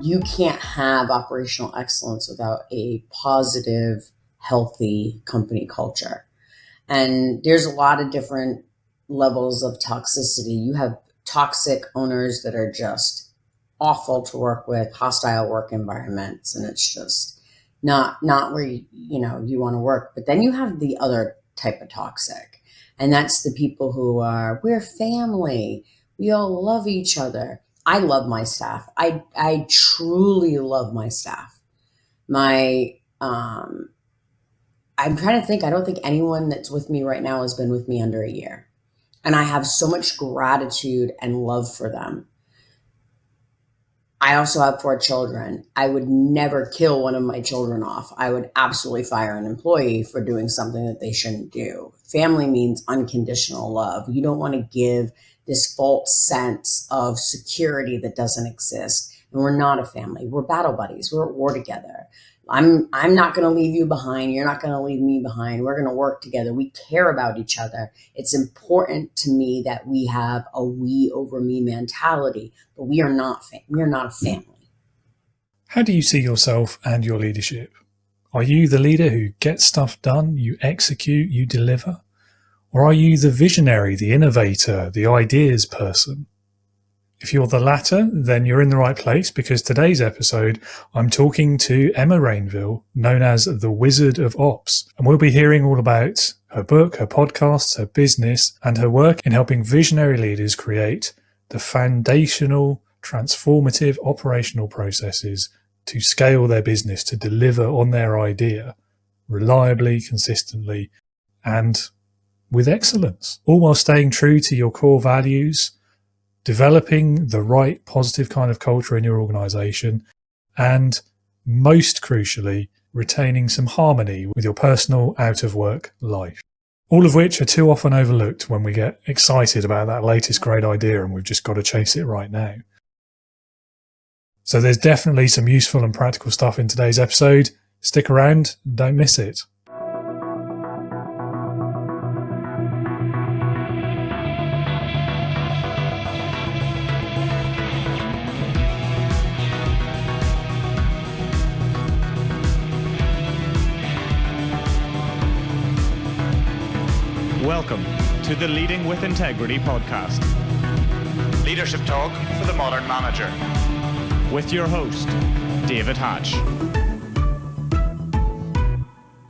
You can't have operational excellence without a positive, healthy company culture. And there's a lot of different levels of toxicity. You have toxic owners that are just awful to work with, hostile work environments, and it's just not where you want to work. But then you have the other type of toxic, and that's the people who are, we're family, we all love each other. I love my staff. I truly love my staff. My I'm trying to think. I don't think anyone that's with me right now has been with me under a year. And I have so much gratitude and love for them. I also have 4 children. I would never kill one of my children off. I would absolutely fire an employee for doing something that they shouldn't do. Family means unconditional love. You don't want to give this false sense of security that doesn't exist. And we're not a family. We're battle buddies. We're at war together. I'm not going to leave you behind. You're not going to leave me behind. We're going to work together. We care about each other. It's important to me that we have a we over me mentality, but we are not a family. How do you see yourself and your leadership? Are you the leader who gets stuff done, you execute, you deliver? Or are you the visionary, the innovator, the ideas person? If you're the latter, then you're in the right place, because today's episode, I'm talking to Emma Rainville, known as the Wizard of Ops. And we'll be hearing all about her book, her podcasts, her business, and her work in helping visionary leaders create the foundational, transformative operational processes to scale their business, to deliver on their idea reliably, consistently, and with excellence, all while staying true to your core values, developing the right positive kind of culture in your organization, and most crucially, retaining some harmony with your personal out-of-work life. All of which are too often overlooked when we get excited about that latest great idea and we've just got to chase it right now. So there's definitely some useful and practical stuff in today's episode. Stick around, don't miss it. Welcome to the Leading with Integrity podcast. Leadership talk for the modern manager. With your host, David Hatch.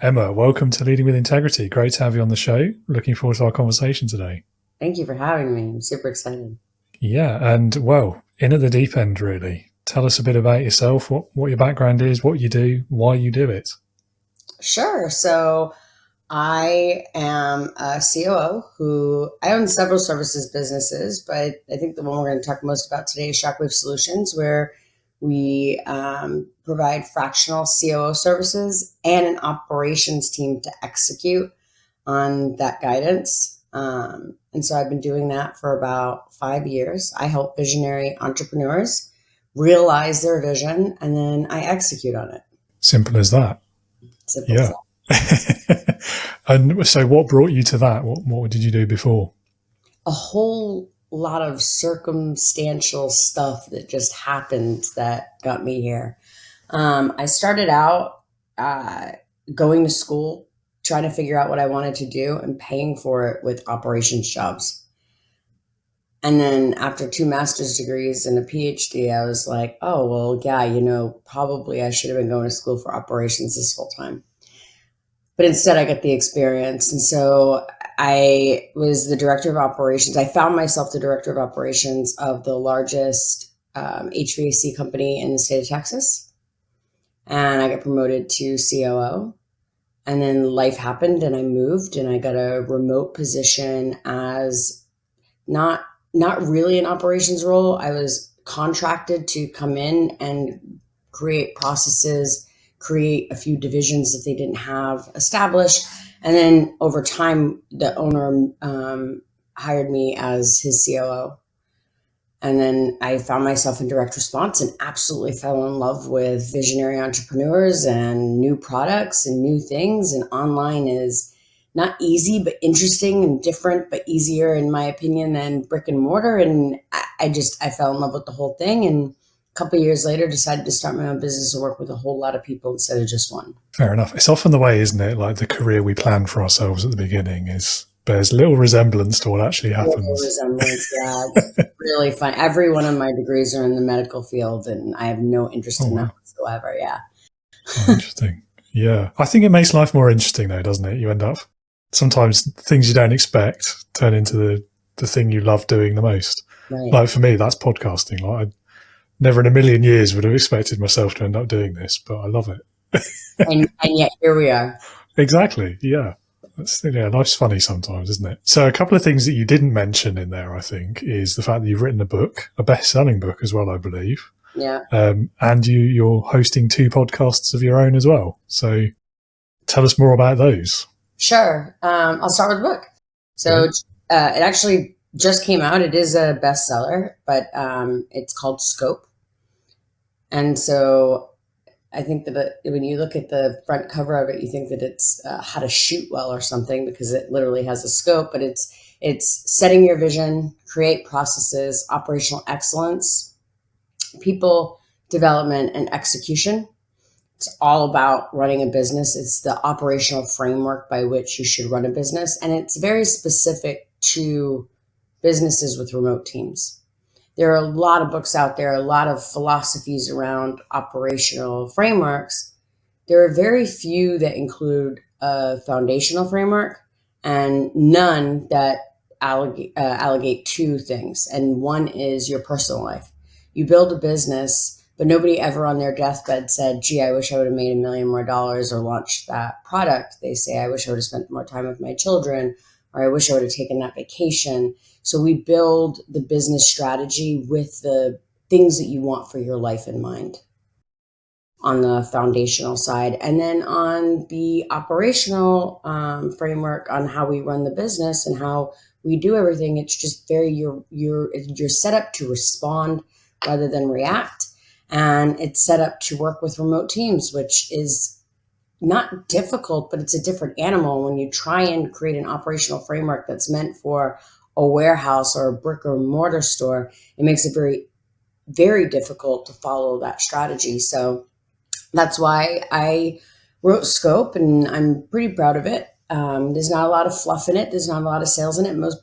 Emma, welcome to Leading with Integrity. Great to have you on the show. Looking forward to our conversation today. Thank you for having me. I'm super excited. Yeah, and well, in at the deep end, really. Tell us a bit about yourself, what your background is, what you do, why you do it. Sure. So I am a COO who I own several services businesses, but I think the one we're going to talk most about today is Shockwave Solutions, where we provide fractional COO services and an operations team to execute on that guidance. And so I've been doing that for about 5 years. I help visionary entrepreneurs realize their vision, and then I execute on it. Simple as that. Simple as that. And so what brought you to that? What did you do before? A whole lot of circumstantial stuff that just happened that got me here. I started out going to school, trying to figure out what I wanted to do and paying for it with operations jobs. And then after 2 master's degrees and a PhD, I was like, oh, well, yeah, probably I should have been going to school for operations this whole time. But instead, I got the experience. And so I was the director of operations. I found myself the director of operations of the largest HVAC company in the state of Texas. And I got promoted to COO. And then life happened and I moved and I got a remote position as not really an operations role. I was contracted to come in and create processes, create a few divisions that they didn't have established. And then over time, the owner hired me as his COO. And then I found myself in direct response and absolutely fell in love with visionary entrepreneurs and new products and new things. And online is not easy, but interesting and different, but easier in my opinion than brick and mortar. And I fell in love with the whole thing. And couple of years later, decided to start my own business and work with a whole lot of people instead of just one. Fair enough. It's often the way, isn't it? Like the career we plan for ourselves at the beginning bears little resemblance to what actually happens. Little resemblance, yeah. It's really fun. Every one of my degrees are in the medical field, and I have no interest in that whatsoever. Yeah. Oh, interesting. Yeah. I think it makes life more interesting, though, doesn't it? You end up sometimes things you don't expect turn into the thing you love doing the most. Right. Like for me, that's podcasting. Like I never in a million years would have expected myself to end up doing this, but I love it. and yet here we are. Exactly. Yeah. Life's funny sometimes, isn't it? So a couple of things that you didn't mention in there, I think, is the fact that you've written a book, a best-selling book as well, I believe. Yeah. And you're hosting 2 podcasts of your own as well. So tell us more about those. Sure. I'll start with the book. So it actually just came out. It is a bestseller, but it's called Scope. And so I think that when you look at the front cover of it, you think that it's how to shoot well or something, because it literally has a scope, but it's setting your vision, create processes, operational excellence, people development, and execution. It's all about running a business. It's the operational framework by which you should run a business. And it's very specific to businesses with remote teams. There are a lot of books out there, a lot of philosophies around operational frameworks. There are very few that include a foundational framework and none that allegate 2 things. And one is your personal life. You build a business, but nobody ever on their deathbed said, gee, I wish I would have made $1 million more or launched that product. They say, I wish I would have spent more time with my children, or I wish I would have taken that vacation. So we build the business strategy with the things that you want for your life in mind on the foundational side. And then on the operational framework on how we run the business and how we do everything, it's just you're set up to respond rather than react. And it's set up to work with remote teams, which is not difficult, but it's a different animal. When you try and create an operational framework that's meant for a warehouse or a brick or mortar store, it makes it very, very difficult to follow that strategy. So that's why I wrote Scope, and I'm pretty proud of it. There's not a lot of fluff in it. There's not a lot of sales in it. Most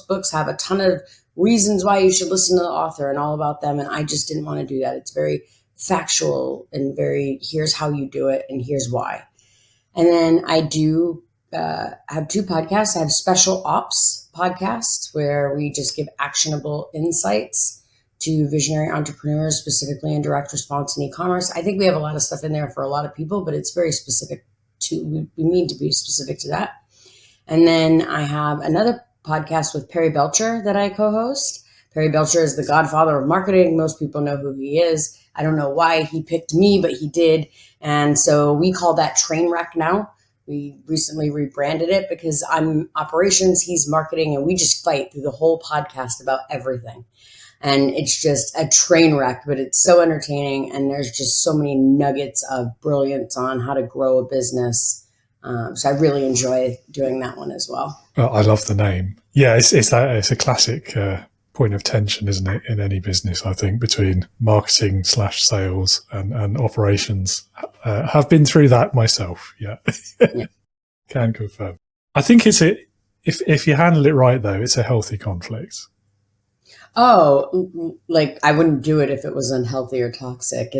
books have a ton of reasons why you should listen to the author and all about them. And I just didn't want to do that. It's very factual and here's how you do it and here's why. And then I do have 2 podcasts. I have Special Ops podcasts where we just give actionable insights to visionary entrepreneurs, specifically in direct response and e-commerce. I think we have a lot of stuff in there for a lot of people, but it's very specific we mean to be specific to that. And then I have another podcast with Perry Belcher that I co-host. Perry Belcher is the godfather of marketing. Most people know who he is. I don't know why he picked me, but he did. And so we call that Trainwreck now. We recently rebranded it because I'm operations, he's marketing, and we just fight through the whole podcast about everything. And it's just a train wreck, but it's so entertaining. And there's just so many nuggets of brilliance on how to grow a business. So I really enjoy doing that one as well. I love the name. Yeah, it's a classic point of tension, isn't it, in any business, I think, between marketing / sales and operations. Have been through that myself. Yeah. Yeah. Can confirm. I think if you handle it right, though, it's a healthy conflict. Oh, like I wouldn't do it if it was unhealthy or toxic.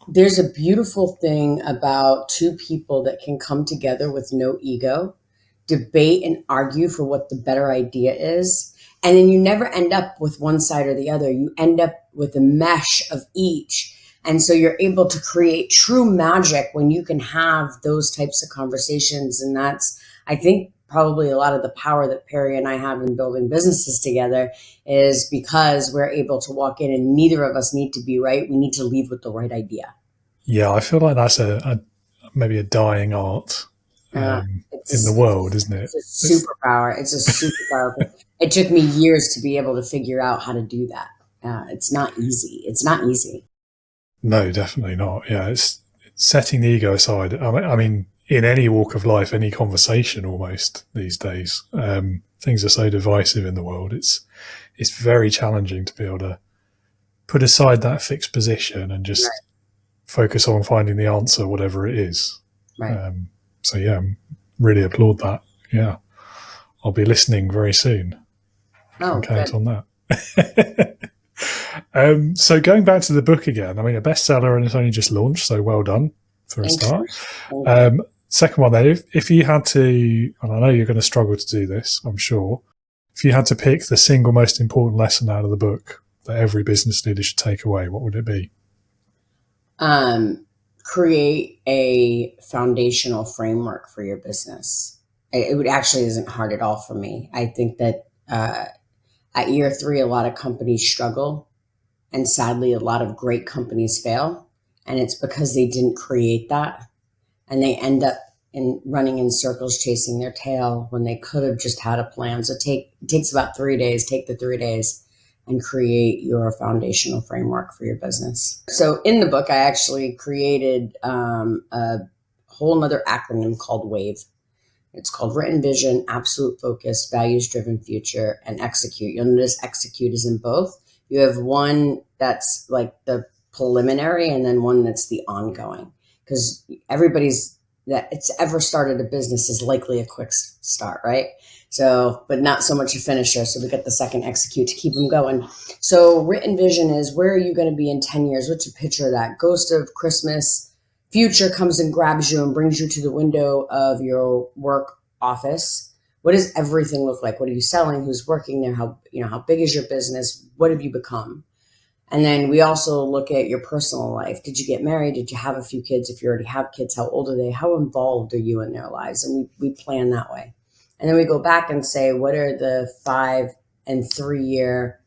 There's a beautiful thing about 2 people that can come together with no ego, debate and argue for what the better idea is. And then you never end up with one side or the other. You end up with a mesh of each. And so you're able to create true magic when you can have those types of conversations. And that's, I think, probably a lot of the power that Perry and I have in building businesses together is because we're able to walk in and neither of us need to be right. We need to leave with the right idea. Yeah, I feel like that's maybe a dying art in the world, isn't it? It's a superpower. It's a superpower. It took me years to be able to figure out how to do that. It's not easy. It's not easy. No, definitely not. Yeah, it's setting the ego aside. I mean, in any walk of life, any conversation almost these days, things are so divisive in the world. It's very challenging to be able to put aside that fixed position and just Right. focus on finding the answer, whatever it is. Right. So yeah, really applaud that. Yeah, I'll be listening very soon. Can Oh, count good. on that. So going back to the book again, I mean, a bestseller and it's only just launched, so well done for a Thank start. you. Thank you. Second one, then, if you had to, and I know you're going to struggle to do this, I'm sure, if you had to pick the single most important lesson out of the book that every business leader should take away, what would it be? Create a foundational framework for your business. It would actually isn't hard at all for me. I think that at year 3, a lot of companies struggle, and sadly, a lot of great companies fail, and it's because they didn't create that, and they end up in running in circles chasing their tail when they could have just had a plan. So it takes about 3 days. Take the 3 days and create your foundational framework for your business. So in the book, I actually created a whole nother acronym called WAVE. It's called Written Vision, Absolute Focus, Values Driven Future, and Execute. You'll notice execute is in both. You have one that's like the preliminary and then one that's the ongoing. Because everybody's that it's ever started a business is likely a quick start, right? So, but not so much a finisher. So we get the second execute to keep them going. So written vision is, where are you going to be in 10 years? What's your picture of that? Ghost of Christmas future comes and grabs you and brings you to the window of your work office. What does everything look like? What are you selling? Who's working there? How big is your business? What have you become? And then we also look at your personal life. Did you get married? Did you have a few kids? If you already have kids, how old are they? How involved are you in their lives? And we plan that way. And then we go back and say, what are the 5 and 3 year,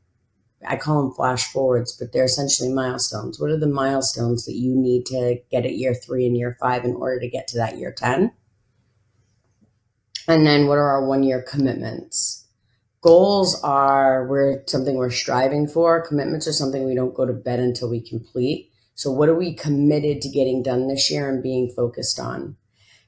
I call them flash forwards, but they're essentially milestones. What are the milestones that you need to get at year 3 and year 5 in order to get to that year 10? And then what are our 1-year commitments? Goals are something we're striving for. Commitments are something we don't go to bed until we complete. So what are we committed to getting done this year and being focused on?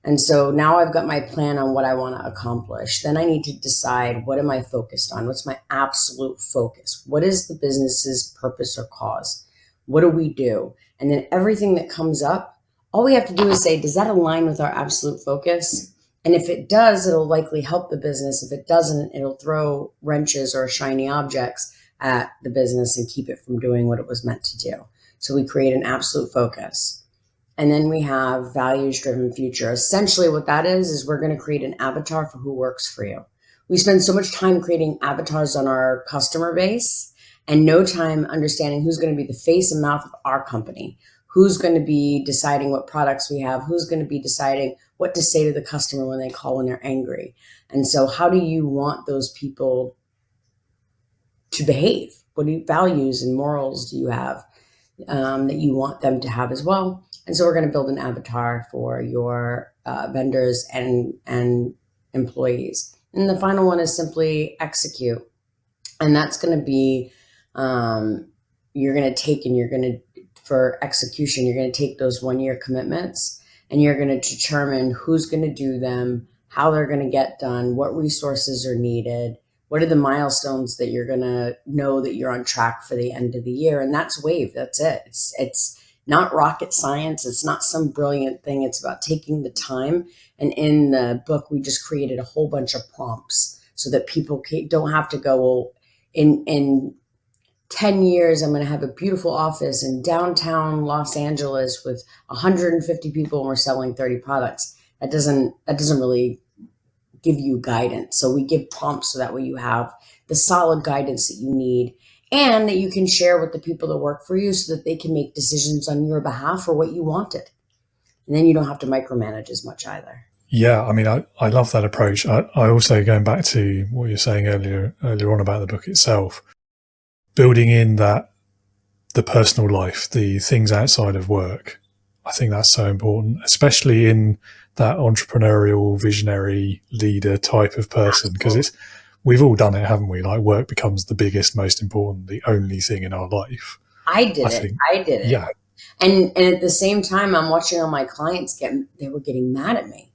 And so now I've got my plan on what I want to accomplish. Then I need to decide, what am I focused on? What's my absolute focus? What is the business's purpose or cause? What do we do? And then everything that comes up, all we have to do is say, does that align with our absolute focus? And if it does, it'll likely help the business. If it doesn't, it'll throw wrenches or shiny objects at the business and keep it from doing what it was meant to do. So we create an absolute focus. And then we have values driven future. Essentially what that is we're going to create an avatar for who works for you. We spend so much time creating avatars on our customer base and no time understanding who's going to be the face and mouth of our company, who's going to be deciding what products we have, who's going to be deciding what to say to the customer when they call when they're angry. And so how do you want those people to behave? What values and morals do you have that you want them to have as well? And so we're going to build an avatar for your vendors and employees. And the final one is simply execute. And that's going to be, you're going to take and you're going to, for execution, you're going to take those 1-year commitments and you're going to determine who's going to do them, how they're going to get done, what resources are needed, what are the milestones that you're going to know that you're on track for the end of the year. And that's WAVE. That's it. It's not rocket science. It's not some brilliant thing. It's about taking the time. And in the book, we just created a whole bunch of prompts so that people don't have to go, well, in 10 years, I'm going to have a beautiful office in downtown Los Angeles with 150 people and we're selling 30 products. That doesn't really give you guidance. So we give prompts so that way you have the solid guidance that you need and that you can share with the people that work for you so that they can make decisions on your behalf for what you wanted. And then you don't have to micromanage as much either. Yeah, I mean, I love that approach. I also, going back to what you were saying earlier on about the book itself, building in that the personal life, the things outside of work, I think that's so important, especially in that entrepreneurial, visionary leader type of person, because we've all done it, haven't we? Like, work becomes the biggest, most important, the only thing in our life. I did it. Yeah. And at the same time, I'm watching all my clients they were getting mad at me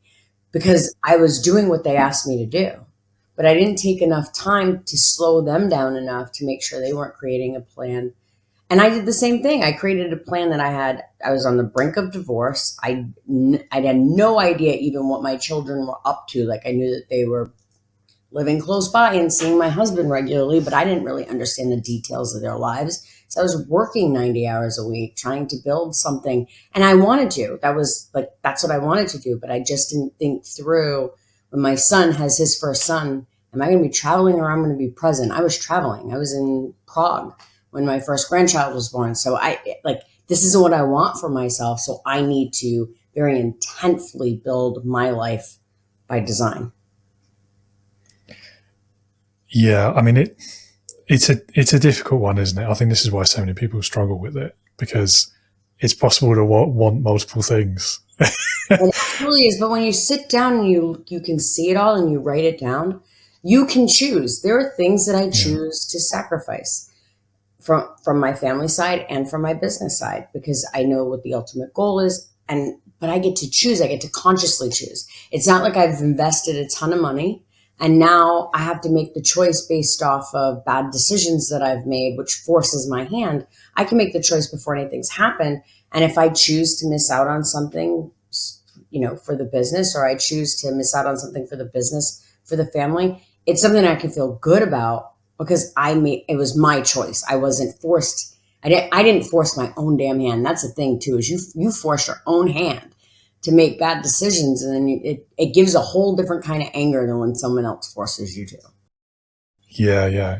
because I was doing what they asked me to do, but I didn't take enough time to slow them down enough to make sure they weren't creating a plan. And I did the same thing. I created a plan that I was on the brink of divorce. I had no idea even what my children were up to. Like, I knew that they were living close by and seeing my husband regularly, but I didn't really understand the details of their lives. So I was working 90 hours a week trying to build something, and I wanted to. That's what I wanted to do, but I just didn't think through, when my son has his first son, am I going to be traveling or I'm going to be present? I was traveling. I was in Prague when my first grandchild was born. So this isn't what I want for myself. So I need to very intently build my life by design. Yeah, I mean, it's a difficult one, isn't it? I think this is why so many people struggle with it, because it's possible to want multiple things. It truly is. But when you sit down and you can see it all and you write it down, you can choose. There are things that I choose to sacrifice from my family side and from my business side, because I know what the ultimate goal is. But I get to choose. I get to consciously choose. It's not like I've invested a ton of money and now I have to make the choice based off of bad decisions that I've made, which forces my hand. I can make the choice before anything's happened. And if I choose to miss out on something, for the business, or I choose to miss out on something for the business, for the family, it's something I can feel good about, because it was my choice. I wasn't forced. I didn't force my own damn hand. That's the thing too, is you force your own hand to make bad decisions. And then it gives a whole different kind of anger than when someone else forces you to. Yeah.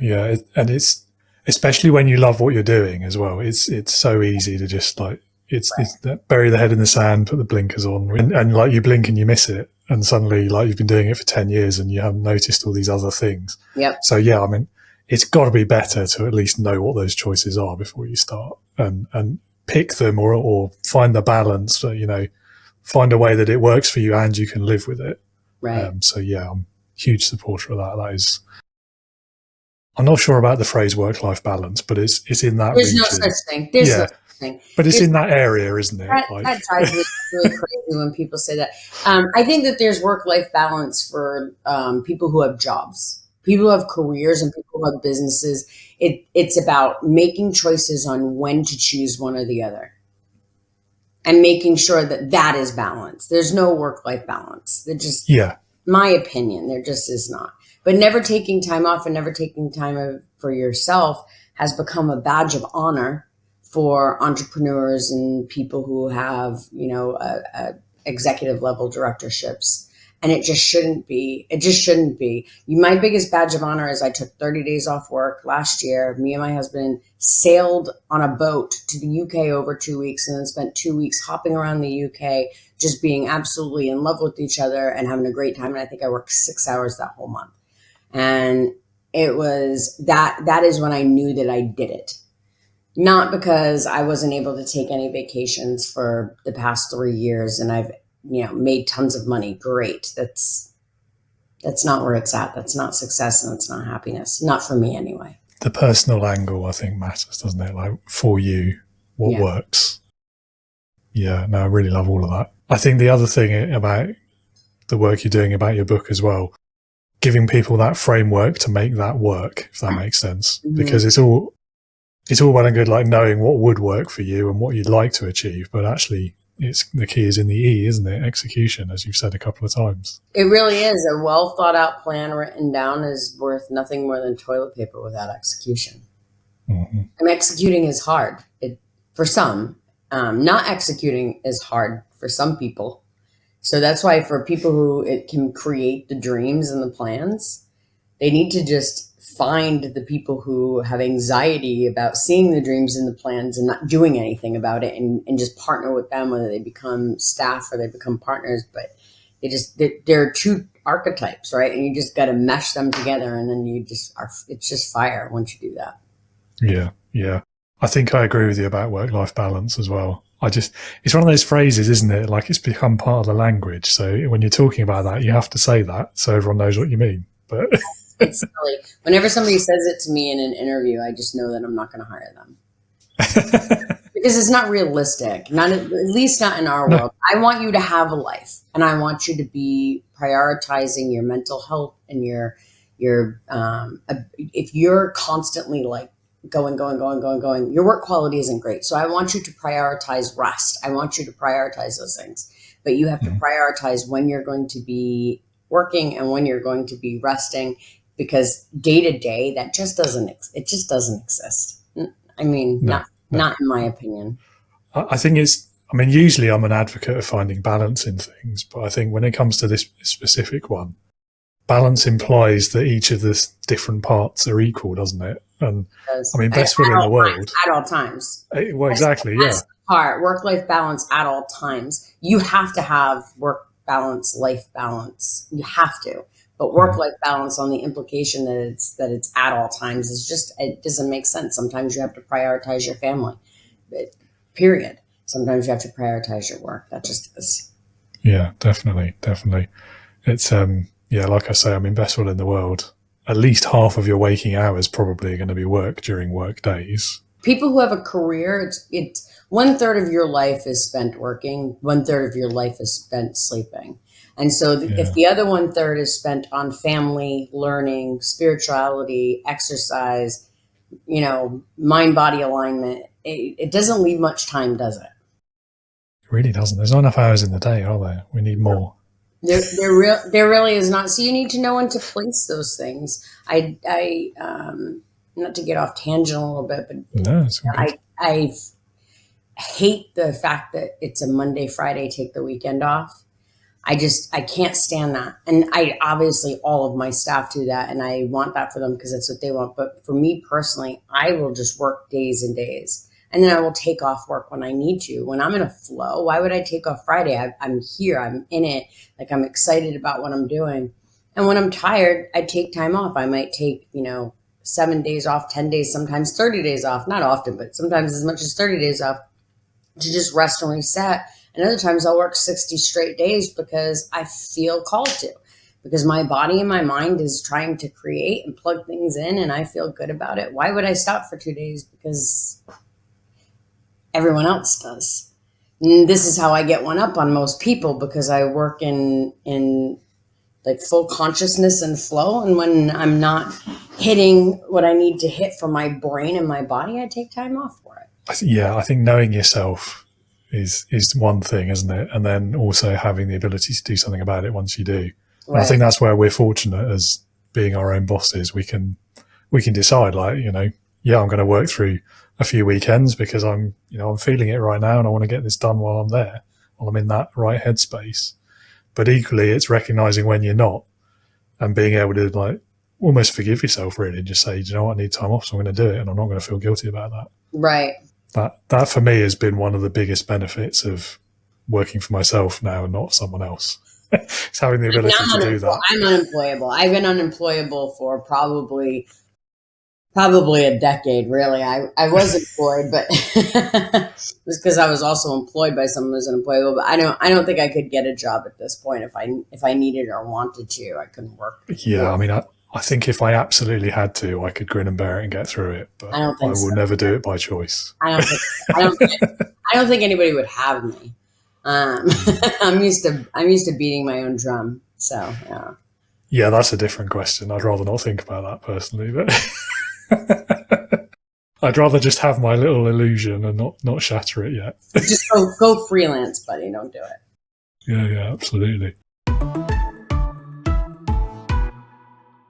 And it's, especially when you love what you're doing as well, it's so easy to just it's that bury the head in the sand, put the blinkers on, and like you blink and you miss it. And suddenly, like, you've been doing it for 10 years and you haven't noticed all these other things. Yep. So yeah, I mean, it's got to be better to at least know what those choices are before you start, and pick them, or find the balance, find a way that it works for you and you can live with it. Right. So yeah, I'm a huge supporter of that. That is, I'm not sure about the phrase work-life balance, but it's in that There's region. no such thing. There's no such thing. But it's in that area, isn't it? That drives me really crazy when people say that. I think that there's work-life balance for people who have jobs, people who have careers, and people who have businesses. It's about making choices on when to choose one or the other, and making sure that is balanced. There's no work-life balance. My opinion, there just is not. But never taking time off and never taking time for yourself has become a badge of honor for entrepreneurs and people who have, executive level directorships. And it just shouldn't be. It just shouldn't be. My biggest badge of honor is I took 30 days off work last year. Me and my husband sailed on a boat to the UK over 2 weeks, and then spent 2 weeks hopping around the UK, just being absolutely in love with each other and having a great time. And I think I worked 6 hours that whole month. And it was that is when I knew that I did it. Not because I wasn't able to take any vacations for the past 3 years and I've, made tons of money. Great. That's not where it's at. That's not success, and that's not happiness. Not for me anyway. The personal angle, I think, matters, doesn't it? Like, for you, what works. Yeah, no, I really love all of that. I think the other thing about the work you're doing, about your book as well, giving people that framework to make that work, if that makes sense. Mm-hmm. Because it's all well and good, like, knowing what would work for you and what you'd like to achieve, but actually the key is in the E, isn't it? Execution, as you've said a couple of times. It really is. A well thought out plan written down is worth nothing more than toilet paper without execution. Mm-hmm. And executing is hard for some. Not executing is hard for some people. So that's why for people who it can create the dreams and the plans, they need to just find the people who have anxiety about seeing the dreams and the plans and not doing anything about it, and just partner with them, whether they become staff or they become partners. But there are two archetypes, right? And you just got to mesh them together, and then it's just fire once you do that. Yeah. I think I agree with you about work-life balance as well. It's one of those phrases, isn't it? Like, it's become part of the language. So when you're talking about that, you have to say that so everyone knows what you mean. But it's silly. Whenever somebody says it to me in an interview, I just know that I'm not going to hire them. Because it's not realistic. At least not in our world. I want you to have a life, and I want you to be prioritizing your mental health and your if you're constantly like going, your work quality isn't great. So I want you to prioritize rest. I want you to prioritize those things. But you have to prioritize when you're going to be working and when you're going to be resting, because day to day, it just doesn't exist. I mean, No, no. not in my opinion. I think usually I'm an advocate of finding balance in things, but I think when it comes to this specific one, balance implies that each of the different parts are equal, doesn't it? And I mean, best will in the world. At all times. Well, exactly, yeah. Work-life balance at all times. You have to have work balance, life balance. You have to. But work-life balance, on the implication that it's at all times, it doesn't make sense. Sometimes you have to prioritize your family. Period. Sometimes you have to prioritize your work. That just is. Yeah, definitely. It's like I say, I mean, best will in the world. At least half of your waking hours probably are going to be work during work days. People who have a career, it's 1/3 of your life is spent working, 1/3 of your life is spent sleeping. And so if the other 1/3 is spent on family, learning, spirituality, exercise, mind body alignment, it doesn't leave much time, does it? It really doesn't. There's not enough hours in the day, are there? We need more. There really is not. So you need to know when to place those things. I not to get off tangent a little bit, but no, it's okay. I hate the fact that it's a Monday, Friday, take the weekend off. I can't stand that. And I obviously, all of my staff do that, and I want that for them because that's what they want. But for me personally, I will just work days and days. And then I will take off work when I need to. When I'm in a flow, why would I take off Friday? I'm here. I'm in it. Like, I'm excited about what I'm doing. And when I'm tired, I take time off. I might take, 7 days off, 10 days, sometimes 30 days off. Not often, but sometimes as much as 30 days off to just rest and reset. And other times I'll work 60 straight days because I feel called to. Because my body and my mind is trying to create and plug things in, and I feel good about it. Why would I stop for 2 days? Because everyone else does. And this is how I get one up on most people, because I work in like full consciousness and flow. And when I'm not hitting what I need to hit for my brain and my body, I take time off for it. I think knowing yourself is one thing, isn't it? And then also having the ability to do something about it once you do. Right. And I think that's where we're fortunate as being our own bosses. We can decide, like, I'm going to work through a few weekends because I'm feeling it right now and I want to get this done while I'm there, while I'm in that right headspace. But equally, it's recognizing when you're not and being able to, like, almost forgive yourself, really, and just say, do you know what, I need time off, so I'm going to do it, and I'm not going to feel guilty about that. Right. That for me has been one of the biggest benefits of working for myself now and not someone else. It's having the ability to do that. I'm unemployable. I've been unemployable for probably a decade, really. I was employed, but it was because I was also employed by someone who's unemployable. But I don't think I could get a job at this point if I needed or wanted to. I couldn't work. Yeah, I mean, I think if I absolutely had to, I could grin and bear it and get through it. But I will never do it by choice. I don't think anybody would have me. I'm used to beating my own drum. So yeah. Yeah, that's a different question. I'd rather not think about that personally, but. I'd rather just have my little illusion and not shatter it yet. Just go freelance, buddy. Don't do it. Yeah, absolutely.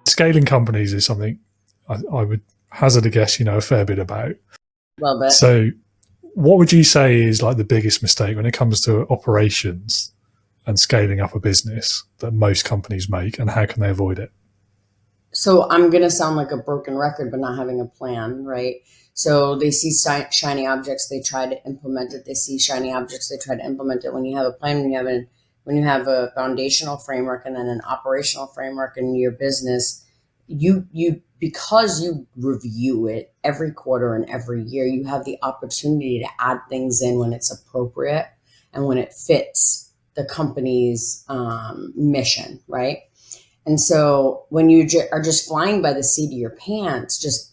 Scaling companies is something I would hazard a guess, a fair bit about. A little bit. So what would you say is like the biggest mistake when it comes to operations and scaling up a business that most companies make, and how can they avoid it? So I'm going to sound like a broken record, but not having a plan, right? So they see shiny objects, they try to implement it. They see shiny objects, they try to implement it. When you have a plan, when you have a foundational framework and then an operational framework in your business, you because you review it every quarter and every year, you have the opportunity to add things in when it's appropriate and when it fits the company's mission, right? And so when you are just flying by the seat of your pants,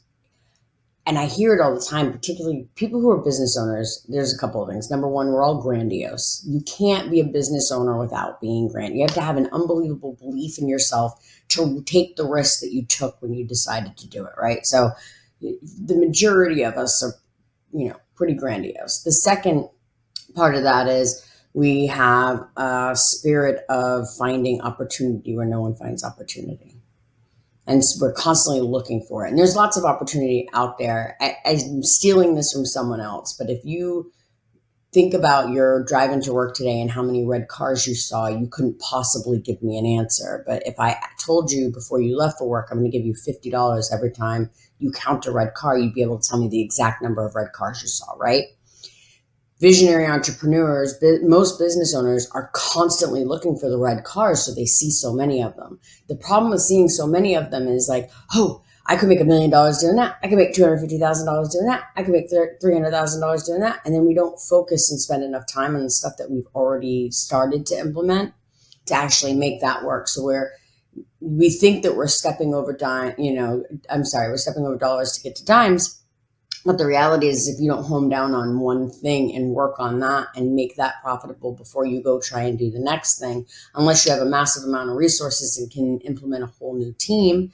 and I hear it all the time, particularly people who are business owners, there's a couple of things. Number one, we're all grandiose. You can't be a business owner without being grand. You have to have an unbelievable belief in yourself to take the risk that you took when you decided to do it, right? So the majority of us are, pretty grandiose. The second part of that is we have a spirit of finding opportunity where no one finds opportunity. And so we're constantly looking for it. And there's lots of opportunity out there. I'm stealing this from someone else, but if you think about your drive into work today and how many red cars you saw, you couldn't possibly give me an answer. But if I told you before you left for work, I'm going to give you $50 every time you count a red car, you'd be able to tell me the exact number of red cars you saw, right? Visionary entrepreneurs, most business owners are constantly looking for the red cars, so they see so many of them. The problem with seeing so many of them is like, oh, I could make $1 million doing that. I could make $250,000 doing that. I could make $300,000 doing that. And then we don't focus and spend enough time on the stuff that we've already started to implement to actually make that work. So we think that we're stepping over we're stepping over dollars to get to dimes. But the reality is, if you don't home down on one thing and work on that and make that profitable before you go try and do the next thing, unless you have a massive amount of resources and can implement a whole new team,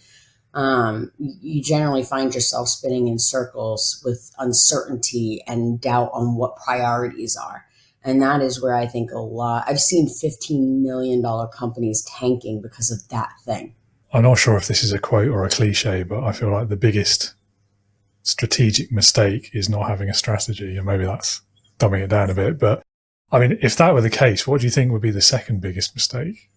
you generally find yourself spinning in circles with uncertainty and doubt on what priorities are. And that is where I think I've seen $15 million companies tanking because of that thing. I'm not sure if this is a quote or a cliche, but I feel like the biggest strategic mistake is not having a strategy. And maybe that's dumbing it down a bit. But I mean, if that were the case, what do you think would be the second biggest mistake?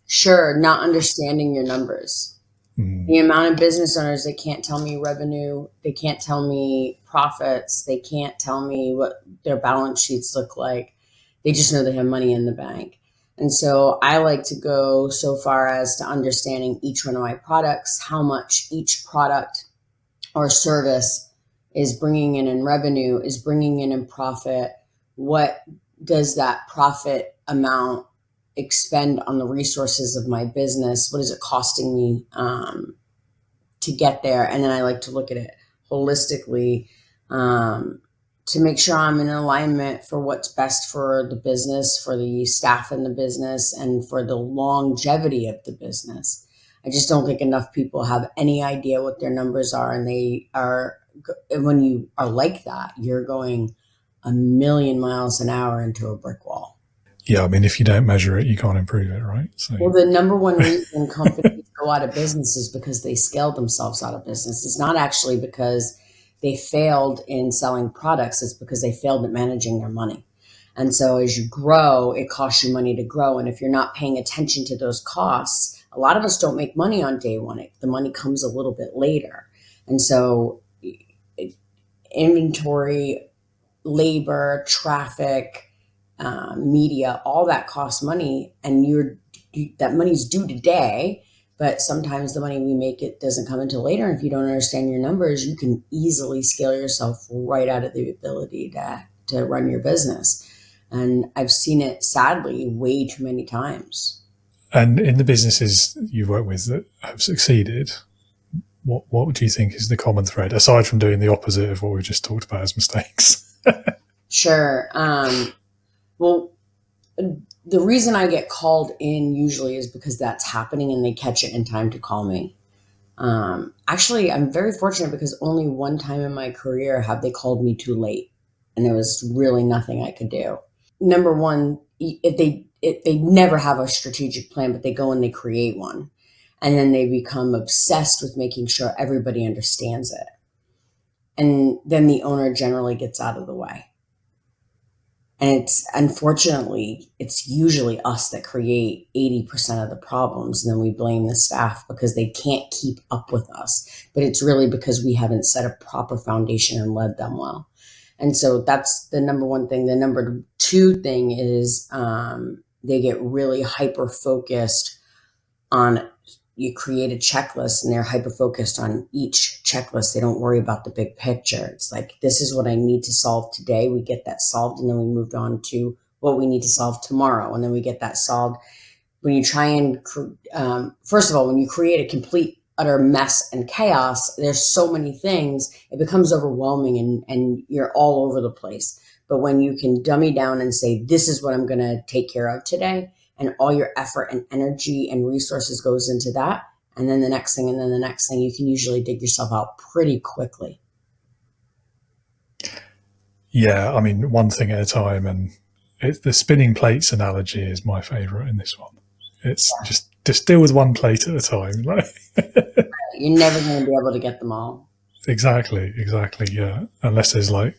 Sure. Not understanding your numbers. The amount of business owners that can't tell me revenue, they can't tell me profits, they can't tell me what their balance sheets look like. They just know they have money in the bank. And so I like to go so far as to understanding each one of my products, how much each product or service is bringing in revenue, is bringing in profit. What does that profit amount expend on the resources of my business? What is it costing me to get there? And then I like to look at it holistically to make sure I'm in alignment for what's best for the business, for the staff in the business, and for the longevity of the business. I just don't think enough people have any idea what their numbers are. And when you are like that, you're going a million miles an hour into a brick wall. Yeah, I mean, if you don't measure it, you can't improve it, right? So. Well, the number one reason companies go out of business is because they scaled themselves out of business. It's not actually because they failed in selling products. It's because they failed at managing their money. And so as you grow, it costs you money to grow. And if you're not paying attention to those costs, a lot of us don't make money on day one. The money comes a little bit later. And so inventory, labor, traffic, media, all that costs money. And that money's due today, but sometimes the money we make, it doesn't come until later. And if you don't understand your numbers, you can easily scale yourself right out of the ability to run your business. And I've seen it, sadly, way too many times. And in the businesses you work with that have succeeded, what do you think is the common thread, aside from doing the opposite of what we've just talked about as mistakes? Sure. Well, the reason I get called in usually is because that's happening and they catch it in time to call me. Actually, I'm very fortunate because only one time in my career have they called me too late, and there was really nothing I could do. Number one, if they never have a strategic plan, but they go and they create one. And then they become obsessed with making sure everybody understands it. And then the owner generally gets out of the way. And unfortunately, it's usually us that create 80% of the problems. And then we blame the staff because they can't keep up with us. But it's really because we haven't set a proper foundation and led them well. And so that's the number one thing. The number two thing is they get really hyper-focused on, you create a checklist and they're hyper-focused on each checklist. They don't worry about the big picture. It's like, this is what I need to solve today. We get that solved, and then we move on to what we need to solve tomorrow. And then we get that solved. When you try and, first of all, when you create a complete, utter mess and chaos, there's so many things, it becomes overwhelming and you're all over the place. But when you can dummy down and say, this is what I'm going to take care of today, and all your effort and energy and resources goes into that, and then the next thing, and then the next thing, you can usually dig yourself out pretty quickly. Yeah, I mean, one thing at a time, and the spinning plates analogy is my favourite in this one. It's just deal with one plate at a time. You're never going to be able to get them all. Exactly, yeah. Unless there's like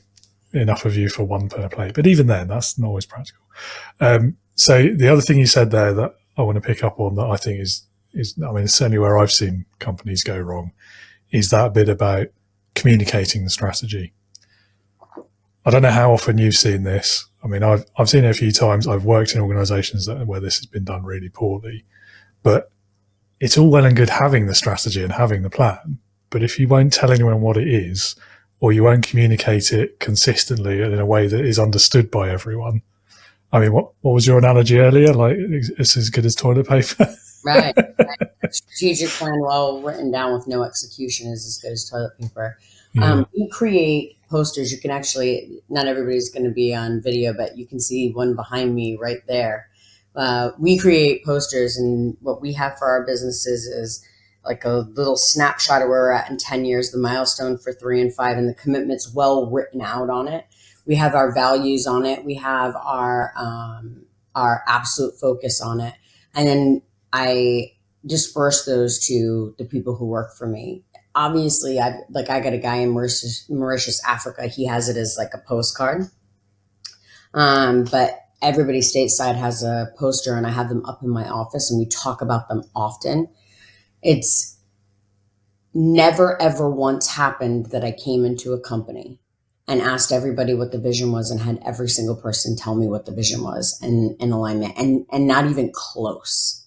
enough of you for one per plate. But even then, that's not always practical. So the other thing you said there that I want to pick up on that I think is I mean, certainly where I've seen companies go wrong is that bit about communicating the strategy. I don't know how often you've seen this. I mean, I've seen it a few times. I've worked in organisations where this has been done really poorly, but it's all well and good having the strategy and having the plan. But if you won't tell anyone what it is, or you won't communicate it consistently and in a way that is understood by everyone, I mean, what was your analogy earlier? Like, it's as good as toilet paper. Right. Strategic plan well written down with no execution is as good as toilet paper. Yeah. We create posters. You can actually, not everybody's going to be on video, but you can see one behind me right there. We create posters, and what we have for our businesses is like a little snapshot of where we're at in 10 years, the milestone for 3 and 5, and the commitments well written out on it. We have our values on it. We have our absolute focus on it. And then I disperse those to the people who work for me. Obviously, I got a guy in Mauritius, Africa. He has it as like a postcard. But everybody stateside has a poster, and I have them up in my office, and we talk about them often. It's never, ever once happened that I came into a company and asked everybody what the vision was and had every single person tell me what the vision was and alignment, and not even close.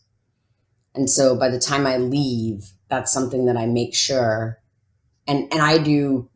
And so by the time I leave, that's something that I make sure, and I do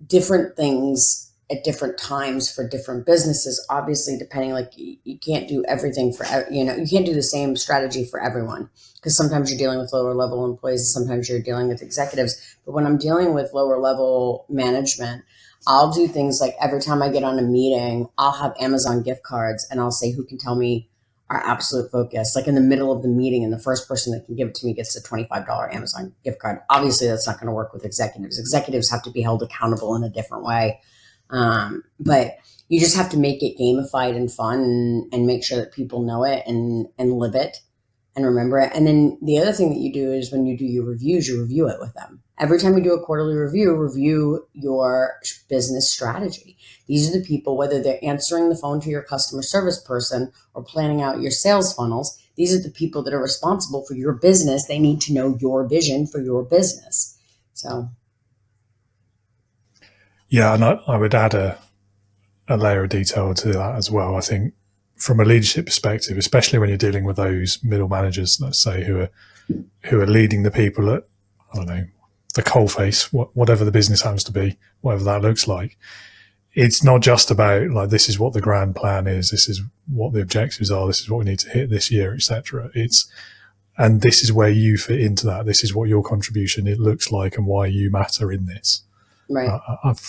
different things at different times for different businesses, obviously, depending, like you can't do everything for, you can't do the same strategy for everyone, because sometimes you're dealing with lower level employees, and sometimes you're dealing with executives. But when I'm dealing with lower level management, I'll do things like every time I get on a meeting, I'll have Amazon gift cards, and I'll say, who can tell me our absolute focus, like in the middle of the meeting, and the first person that can give it to me gets a $25 Amazon gift card. Obviously, that's not going to work with executives. Executives have to be held accountable in a different way. But you just have to make it gamified and fun, and make sure that people know it and live it and remember it. And then the other thing that you do is when you do your reviews, you review it with them. Every time you do a quarterly review your business strategy. These are the people, whether they're answering the phone to your customer service person or planning out your sales funnels, these are the people that are responsible for your business. They need to know your vision for your business. So. Yeah, and I would add a layer of detail to that as well. I think from a leadership perspective, especially when you're dealing with those middle managers, let's say, who are leading the people at, I don't know, the coalface, whatever the business happens to be, whatever that looks like. It's not just about like, this is what the grand plan is, this is what the objectives are, this is what we need to hit this year, etc. And this is where you fit into that. This is what your contribution it looks like and why you matter in this. Right.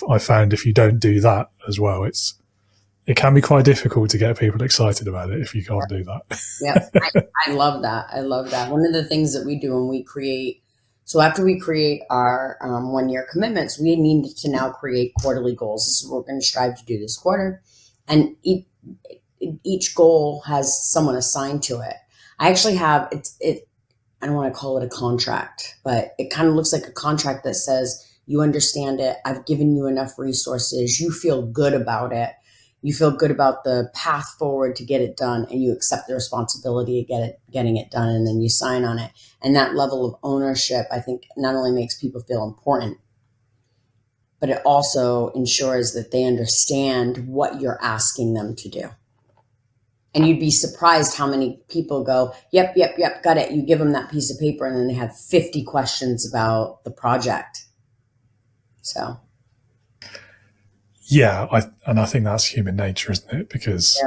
I found if you don't do that as well, it can be quite difficult to get people excited about it if you can't do that. Yeah, I love that. I love that. One of the things that we do when we create, so after we create our 1-year commitments, we need to now create quarterly goals. This is what we're going to strive to do this quarter. And each goal has someone assigned to it. I actually have, I don't want to call it a contract, but it kind of looks like a contract that says, you understand it. I've given you enough resources. You feel good about it. You feel good about the path forward to get it done, and you accept the responsibility of getting it done, and then you sign on it. And that level of ownership, I think, not only makes people feel important, but it also ensures that they understand what you're asking them to do. And you'd be surprised how many people go, yep, got it. You give them that piece of paper, and then they have 50 questions about the project. So. Yeah, I think that's human nature, isn't it? Because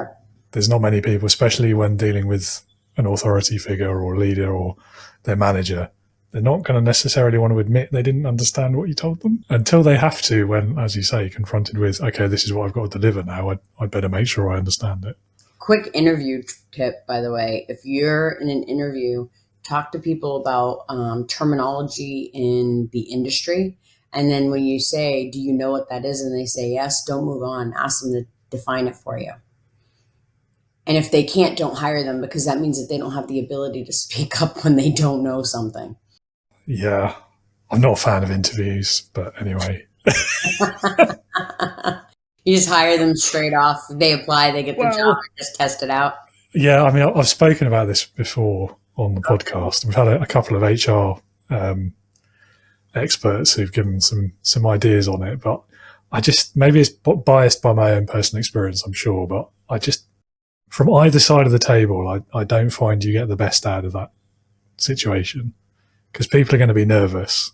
there's not many people, especially when dealing with an authority figure or leader or their manager, they're not going to necessarily want to admit they didn't understand what you told them until they have to, when, as you say, confronted with, okay, this is what I've got to deliver now. I'd better make sure I understand it. Quick interview tip, by the way. If you're in an interview, talk to people about terminology in the industry. And then when you say, do you know what that is? And they say, yes, don't move on. Ask them to define it for you. And if they can't, don't hire them, because that means that they don't have the ability to speak up when they don't know something. Yeah. I'm not a fan of interviews, but anyway. You just hire them straight off. They apply, they get the job, and just test it out. Yeah, I mean, I've spoken about this before on the podcast. We've had a couple of HR experts who've given some ideas on it, but I just, maybe it's biased by my own personal experience, I'm sure, but I just, from either side of the table, I don't find you get the best out of that situation, because people are going to be nervous.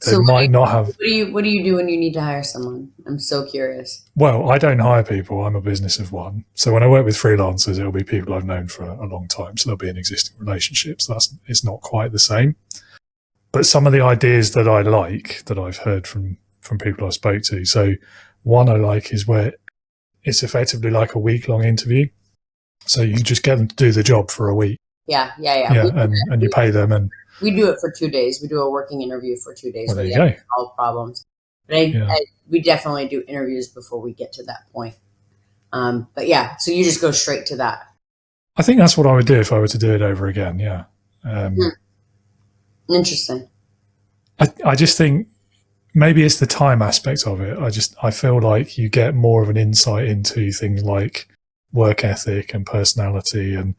They might not have. What do you do when you need to hire someone? I'm so curious. Well, I don't hire people. I'm a business of one. So when I work with freelancers, it'll be people I've known for a long time. So there'll be an existing relationship. So it's not quite the same. But some of the ideas that I like, that I've heard from people I spoke to. So one I like is where it's effectively like a week-long interview. So you just get them to do the job for a week. Yeah. And you pay them, and we do it for 2 days. We do a working interview for 2 days. Well, there you go. Solve problems. But we definitely do interviews before we get to that point. But yeah, so you just go straight to that. I think that's what I would do if I were to do it over again. Yeah. Interesting. I just think maybe it's the time aspect of it. I feel like you get more of an insight into things like work ethic and personality and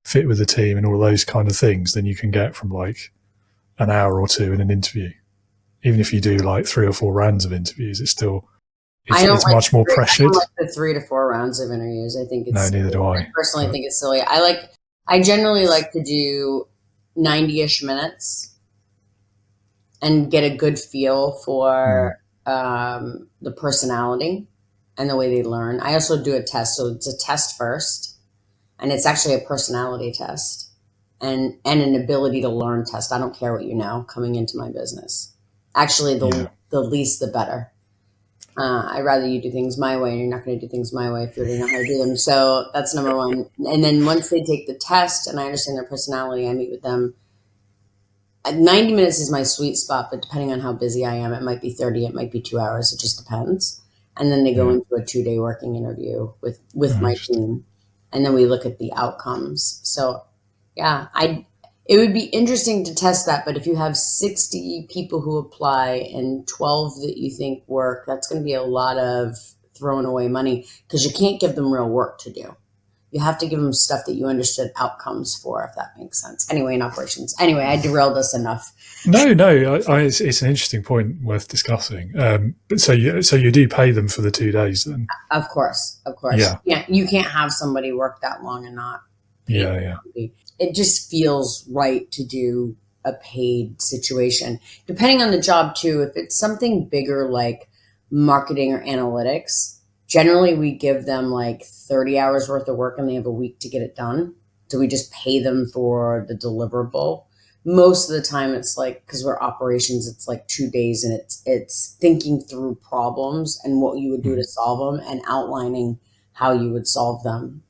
fit with the team and all those kind of things than you can get from like an hour or two in an interview. Even if you do like 3 or 4 rounds of interviews, it's much more pressured. I don't like the 3 to 4 rounds of interviews. I think it's no, neither do I. I personally think it's silly. I generally like to do 90-ish minutes and get a good feel for the personality and the way they learn. I also do a test. So it's a test first, and it's actually a personality test and an ability to learn test. I don't care what you know coming into my business. Actually, the least, the better. I'd rather you do things my way, and you're not going to do things my way if you already know how to do them. So that's number one. And then once they take the test and I understand their personality, I meet with them. 90 minutes is my sweet spot, but depending on how busy I am, it might be 30, it might be 2 hours. It just depends. And then they go into a 2-day working interview with my team. And then we look at the outcomes. So yeah, it would be interesting to test that. But if you have 60 people who apply and 12 that you think work, that's going to be a lot of throwing away money, because you can't give them real work to do. You have to give them stuff that you understood outcomes for, if that makes sense. Anyway, in operations. Anyway, I derailed us enough. No, it's an interesting point worth discussing. So you do pay them for the 2 days then? Of course. Yeah, you can't have somebody work that long and not pay. Yeah. It just feels right to do a paid situation. Depending on the job too, if it's something bigger like marketing or analytics, generally we give them like 30 hours worth of work and they have a week to get it done. So we just pay them for the deliverable. Most of the time it's like, because we're operations, it's like 2 days, and it's thinking through problems and what you would do to solve them and outlining how you would solve them.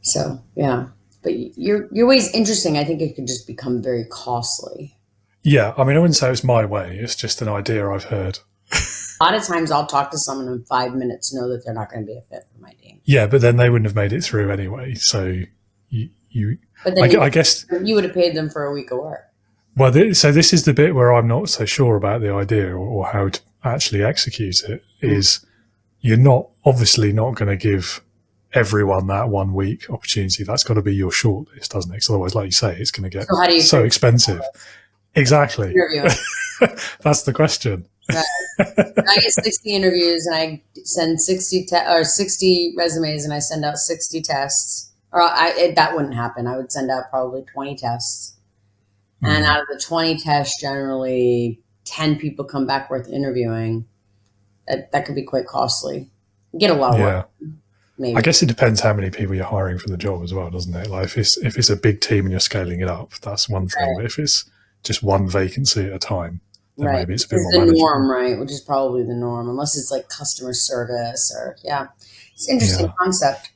So yeah, but your way's interesting. I think it could just become very costly. Yeah, I mean, I wouldn't say it's my way. It's just an idea I've heard. A lot of times I'll talk to someone in 5 minutes, know that they're not going to be a fit for my team. Yeah, but then they wouldn't have made it through anyway. So I guess you would have paid them for a week of work. Well, so this is the bit where I'm not so sure about the idea or how to actually execute it. Is you're obviously not going to give everyone that 1 week opportunity. That's got to be your shortlist, doesn't it? Because otherwise, like you say, it's going to get so expensive. Exactly. That's the question. Right. I get 60 interviews and I send 60 resumes and I send out 60 tests. Or that wouldn't happen. I would send out probably 20 tests. And out of the 20 tests, generally 10 people come back worth interviewing. That could be quite costly. Get a lot of work. Maybe. I guess it depends how many people you're hiring for the job as well, doesn't it? Like if it's a big team and you're scaling it up, that's one thing. Right. But if it's just one vacancy at a time, then maybe it's a bit more the manageable. norm, right? Which is probably the norm, unless it's like customer service or it's an interesting concept.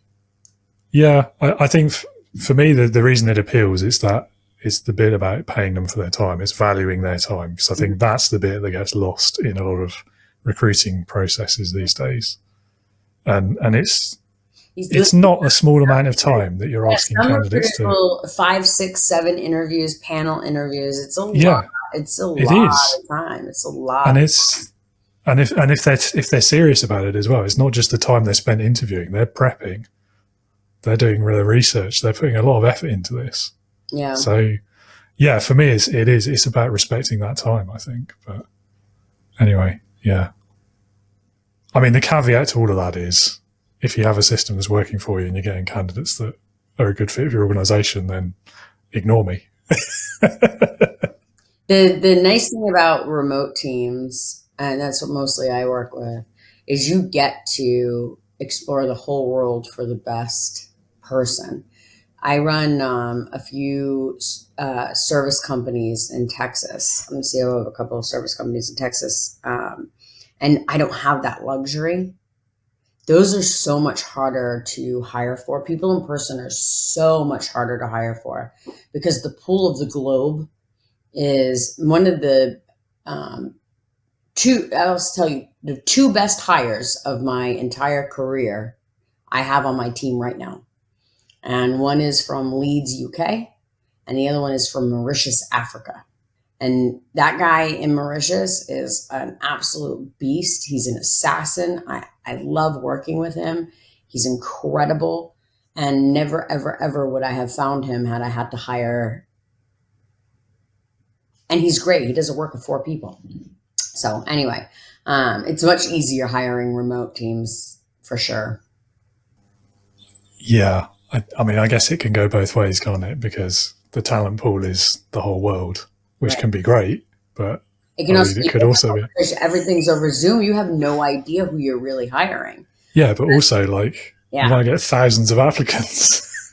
Yeah, I think for me, the reason it appeals is that it's the bit about paying them for their time. It's valuing their time. Because I think that's the bit that gets lost in a lot of recruiting processes these days. And it's not a small amount of time that you're asking candidates to. 5, 6, 7 interviews, panel interviews. It's a lot. Yeah, It's a it lot is. of time. It's a lot. And if they're serious about it as well, it's not just the time they spent interviewing. They're prepping. They're doing their research. They're putting a lot of effort into this. Yeah. So, yeah, for me, it's about respecting that time, I think. But anyway, yeah. I mean, the caveat to all of that is if you have a system that's working for you and you're getting candidates that are a good fit for your organization, then ignore me. The nice thing about remote teams, and that's what mostly I work with, is you get to explore the whole world for the best person. I run a few service companies in Texas. I'm the CEO of a couple of service companies in Texas, and I don't have that luxury. Those are so much harder to hire for. People in person are so much harder to hire for because the pool of the globe is one of the I'll tell you, the 2 best hires of my entire career I have on my team right now. And one is from Leeds, UK, and the other one is from Mauritius, Africa. And that guy in Mauritius is an absolute beast. He's an assassin. I love working with him. He's incredible. And never, ever, ever would I have found him had I had to hire. And he's great. He doesn't work with 4 people. So anyway, it's much easier hiring remote teams for sure. Yeah. I mean, I guess it can go both ways, can't it? Because the talent pool is the whole world, which can be great, but it could also be. Everything's over Zoom. You have no idea who you're really hiring. Yeah, but also you might get thousands of applicants.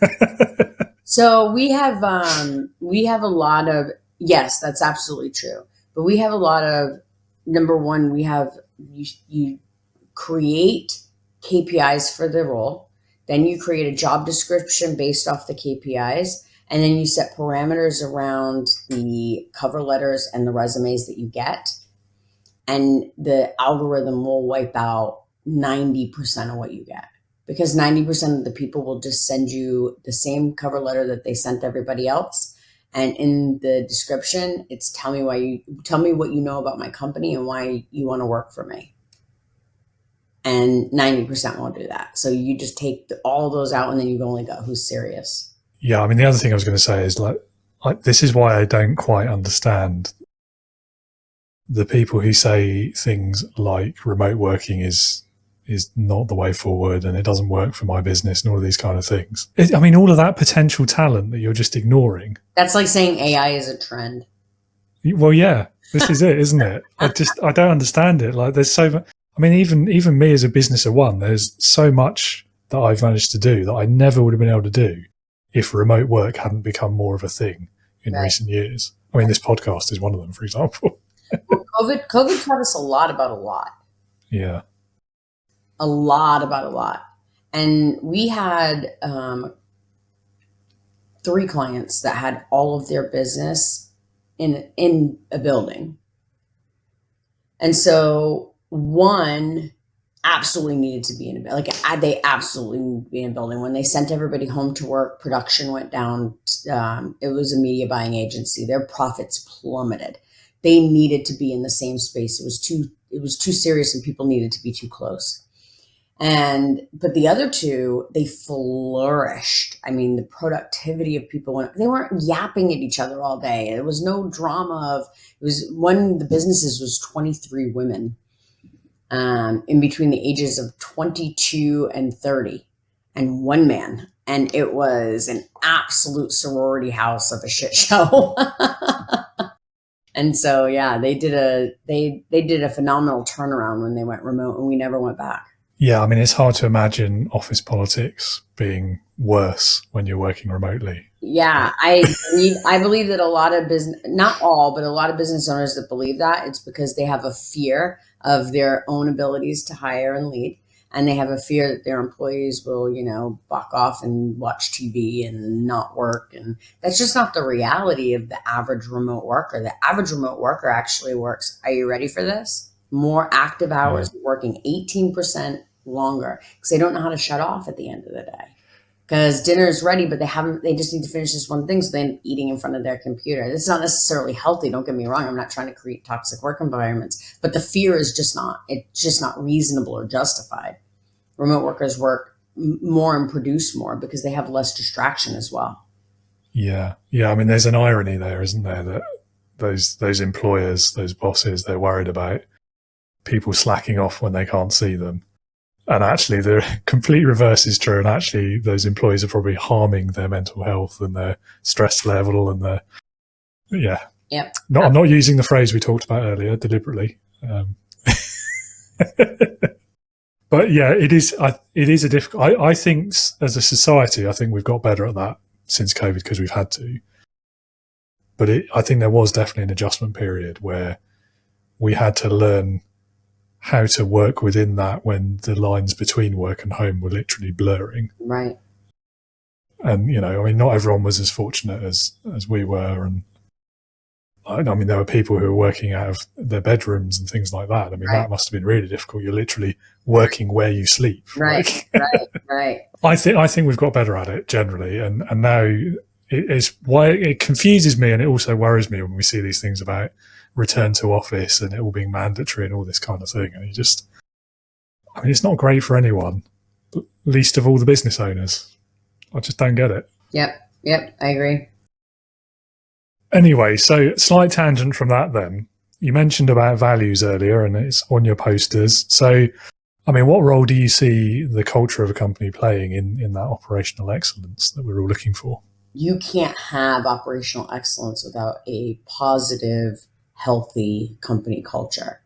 So we have a lot of, yes, that's absolutely true. But we have a lot of, number one, you create KPIs for the role. Then you create a job description based off the KPIs. And then you set parameters around the cover letters and the resumes that you get. And the algorithm will wipe out 90% of what you get. Because 90% of the people will just send you the same cover letter that they sent everybody else. And in the description, it's tell me what you know about my company and why you want to work for me. And 90% won't do that. So you just take all those out and then you only go, who's serious? Yeah, I mean, the other thing I was going to say is like this is why I don't quite understand the people who say things like remote working is not the way forward and it doesn't work for my business and all of these kind of things. I mean, all of that potential talent that you're just ignoring. That's like saying AI is a trend. Well, yeah, this is it, isn't it? I don't understand it. Like there's so much. I mean, even me as a business of one, there's so much that I've managed to do that I never would have been able to do if remote work hadn't become more of a thing in recent years. I mean, this podcast is one of them, for example. Well, COVID taught us a lot about a lot. Yeah. A lot about a lot. And we had 3 clients that had all of their business in a building. And so one absolutely needed to be in a building. They absolutely needed to be in a building. When they sent everybody home to work, production went down. It was a media buying agency. Their profits plummeted. They needed to be in the same space. It was too serious and people needed to be too close. But the other 2, they flourished. I mean, the productivity of people, they weren't yapping at each other all day. There was no drama one of the businesses was 23 women. In between the ages of 22 and 30 and 1 man. And it was an absolute sorority house of a shit show. And so, yeah, they did a phenomenal turnaround when they went remote and we never went back. Yeah. I mean, it's hard to imagine office politics being worse when you're working remotely. Yeah. I believe that a lot of not all, but a lot of business owners that believe that, it's because they have a fear of their own abilities to hire and lead. and they have a fear that their employees will, buck off and watch TV and not work. And that's just not the reality of the average remote worker. The average remote worker actually works, are you ready for this? More active hours, working 18% longer because they don't know how to shut off at the end of the day. Because dinner is ready, but they just need to finish this one thing, so they end up eating in front of their computer. This is not necessarily healthy, don't get me wrong. I'm not trying to create toxic work environments, but the fear is it's just not reasonable or justified. Remote workers work more and produce more because they have less distraction as well. Yeah. I mean, there's an irony there, isn't there, that those employers, those bosses, they're worried about people slacking off when they can't see them. And actually, the complete reverse is true. And actually, those employees are probably harming their mental health and their stress level and their, Yep. I'm not using the phrase we talked about earlier deliberately. But yeah, it is a difficult, I think as a society, I think we've got better at that since COVID because we've had to. But I think there was definitely an adjustment period where we had to learn how to work within that when the lines between work and home were literally blurring. Right. And, not everyone was as fortunate as we were. And I mean, there were people who were working out of their bedrooms and things like that. I mean, That must have been really difficult. You're literally working where you sleep. Right. Right. I think we've got better at it generally. And now it's why it confuses me, and it also worries me when we see these things about return to office and it all being mandatory and all this kind of thing. And it's not great for anyone, but least of all the business owners. I just don't get it. Yep, I agree. Anyway, so slight tangent from that then. You mentioned about values earlier and it's on your posters. So, I mean, what role do you see the culture of a company playing in that operational excellence that we're all looking for? You can't have operational excellence without a positive, healthy company culture.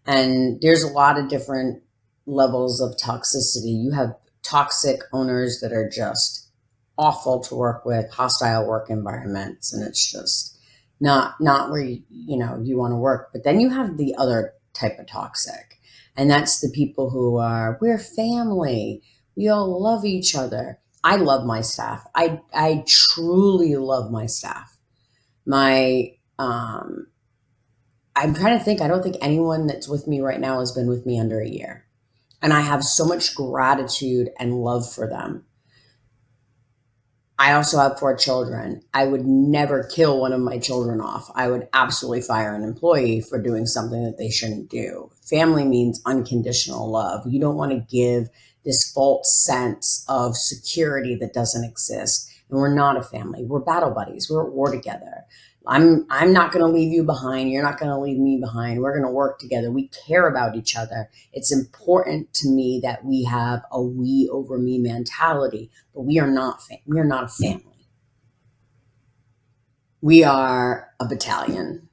And there's a lot of different levels of toxicity. You have toxic owners that are just awful to work with, hostile work environments, and it's just not where you want to work. But then you have the other type of toxic, and that's the people who are, we're family, we all love each other. I love my staff. I truly love my staff. I'm trying to think. I don't think anyone that's with me right now has been with me under a year. And I have so much gratitude and love for them. I also have 4 children. I would never kill one of my children off. I would absolutely fire an employee for doing something that they shouldn't do. Family means unconditional love. You don't want to give this false sense of security that doesn't exist. And we're not a family. We're battle buddies. We're at war together. I'm not going to leave you behind. You're not going to leave me behind. We're going to work together. We care about each other. It's important to me that we have a we over me mentality, but we are not a family. We are a battalion,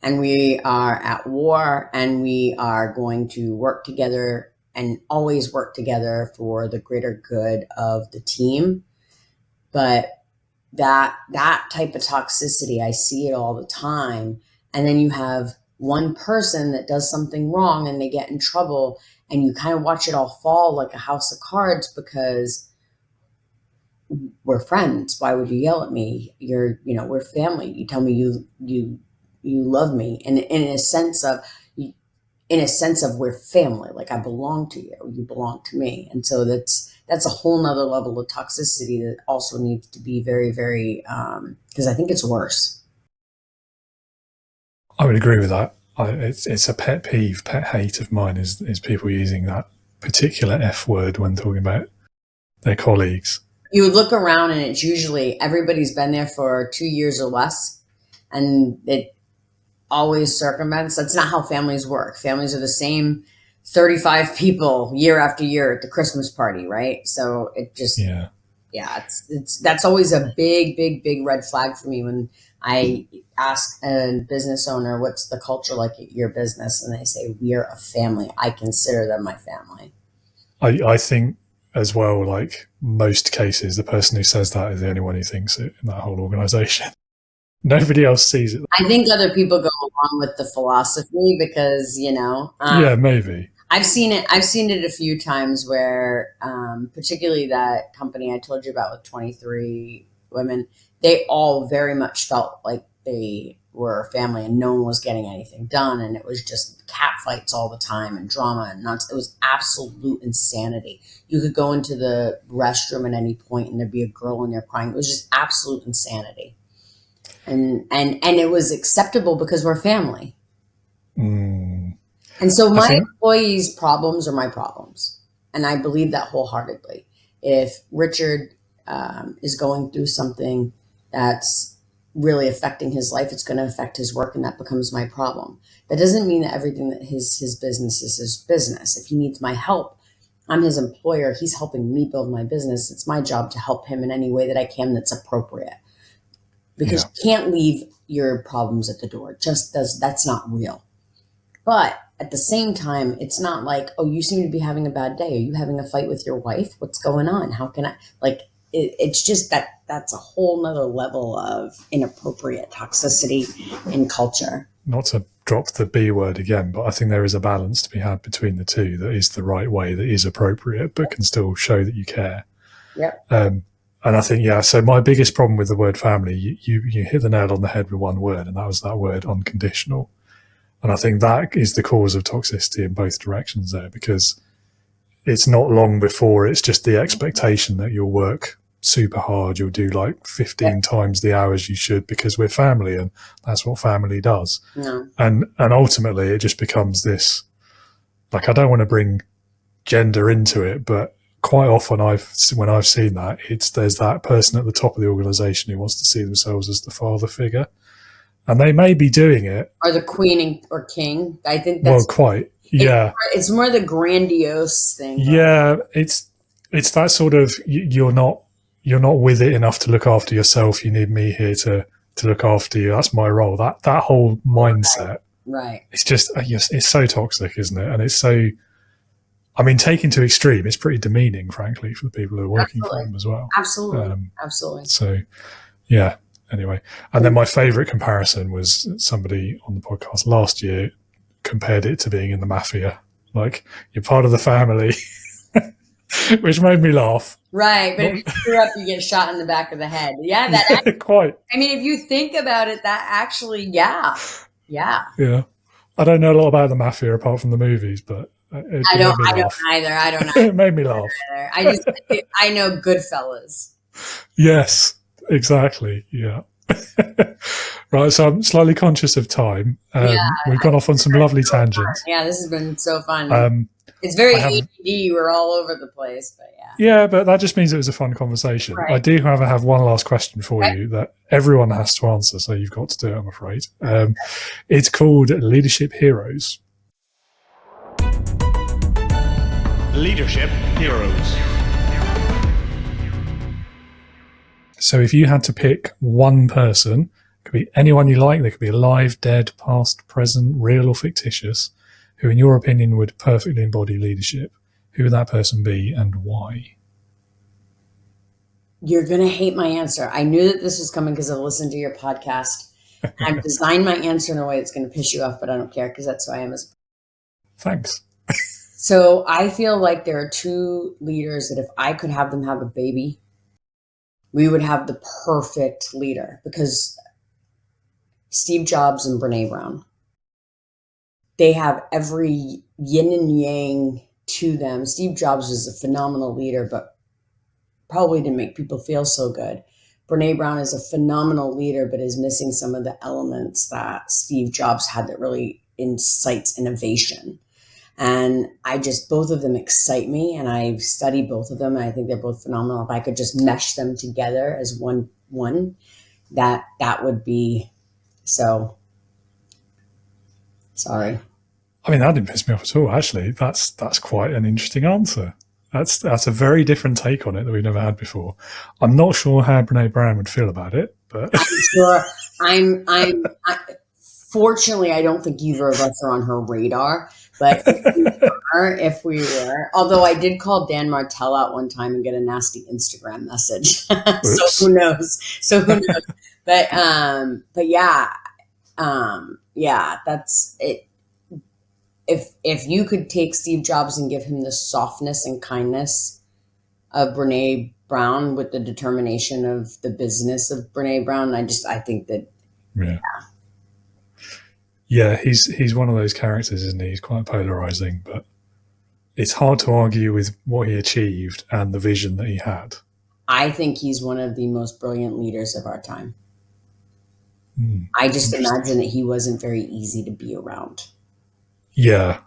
and we are at war, and we are going to work together and always work together for the greater good of the team. But that type of toxicity, I see it all the time. And then you have one person that does something wrong and they get in trouble, and you kind of watch it all fall like a house of cards because we're friends. Why would you yell at me? We're family. You tell me you love me. And in a sense of we're family, like I belong to you, you belong to me. And so that's a whole nother level of toxicity that also needs to be very, very, because I think it's worse. I would agree with that. It's a pet hate of mine is people using that particular F word when talking about their colleagues. You would look around and it's usually everybody's been there for 2 years or less, and it always circumvents. That's not how families work. Families are the same 35 people year after year at the Christmas party, right? So it just, that's always a big, big, big red flag for me when I ask a business owner, what's the culture like at your business? And they say, we're a family. I consider them my family. I think as well, like most cases, the person who says that is the only one who thinks it in that whole organization. Nobody else sees it. I think other people go along with the philosophy because, yeah, maybe. I've seen it. I've seen it a few times where, particularly that company I told you about with 23 women, they all very much felt like they were a family and no one was getting anything done. And it was just cat fights all the time and drama and nonsense. It was absolute insanity. You could go into the restroom at any point and there'd be a girl in there crying. It was just absolute insanity. And it was acceptable because we're family. Mm. And so my employees' problems are my problems. And I believe that wholeheartedly. If Richard is going through something that's really affecting his life, it's going to affect his work, and that becomes my problem. That doesn't mean that everything that his business is his business. If he needs my help, I'm his employer. He's helping me build my business. It's my job to help him in any way that I can that's appropriate. Because you can't leave your problems at the door. That's not real. But at the same time, it's not like, oh, you seem to be having a bad day. Are you having a fight with your wife? What's going on? How can I, it's just that's a whole nother level of inappropriate toxicity in culture. Not to drop the B word again, but I think there is a balance to be had between the two that is the right way, that is appropriate, but can still show that you care. Yep. And I think, so my biggest problem with the word family, you hit the nail on the head with one word, and that was that word unconditional. And I think that is the cause of toxicity in both directions there, because it's not long before it's just the expectation that you'll work super hard, you'll do like 15 times the hours you should because we're family and that's what family does. No. And ultimately it just becomes this, like, I don't want to bring gender into it, but quite often when I've seen that, there's that person at the top of the organization who wants to see themselves as the father figure. And they may be doing it. Or the queen or king. I think that's... Well, quite. Yeah. It's more the grandiose thing. Yeah. It's that sort of, you're not with it enough to look after yourself. You need me here to look after you. That's my role. That whole mindset. Right. It's just, it's so toxic, isn't it? And it's so, I mean, taken to extreme, it's pretty demeaning, frankly, for the people who are working for them as well. Absolutely. Absolutely. So, yeah. Anyway, and then my favorite comparison was somebody on the podcast last year compared it to being in the mafia. Like, you're part of the family, which made me laugh. Right, but if you screw up, you get shot in the back of the head. Yeah, that actually, quite. I mean, if you think about it, that actually, yeah. I don't know a lot about the mafia apart from the movies, but I don't either. It made me laugh. I know Goodfellas. Yes. Exactly. Yeah. Right. So I'm slightly conscious of time. We've gone off on some lovely tangents. Yeah, this has been so fun. It's very ADD. We're all over the place, but yeah. Yeah, but that just means it was a fun conversation. Right. I do, however, have one last question for you that everyone has to answer, so you've got to do it, I'm afraid. It's called Leadership Heroes. Leadership Heroes. So if you had to pick one person, it could be anyone you like, they could be alive, dead, past, present, real or fictitious, who in your opinion would perfectly embody leadership, who would that person be and why? You're going to hate my answer. I knew that this was coming because I've listened to your podcast. I've designed my answer in a way that's going to piss you off, but I don't care because that's who I am. Thanks. So I feel like there are two leaders that if I could have them have a baby, we would have the perfect leader, because Steve Jobs and Brene Brown, they have every yin and yang to them. Steve Jobs was a phenomenal leader, but probably didn't make people feel so good. Brene Brown is a phenomenal leader, but is missing some of the elements that Steve Jobs had that really incites innovation. And both of them excite me, and I've studied both of them, and I think they're both phenomenal. If I could just mesh them together as one, that would be so. Sorry. I mean, that didn't piss me off at all, actually. That's quite an interesting answer. That's a very different take on it that we've never had before. I'm not sure how Brene Brown would feel about it, but I'm sure fortunately, I don't think either of us are on her radar. But if we were, although I did call Dan Martell out one time and get a nasty Instagram message. So who knows? But yeah, that's it. if you could take Steve Jobs and give him the softness and kindness of Brene Brown with the determination of the business of Brene Brown, I think that yeah, he's one of those characters, isn't he? He's quite polarizing, but it's hard to argue with what he achieved and the vision that he had. I think he's one of the most brilliant leaders of our time. I just imagine that he wasn't very easy to be around. Yeah,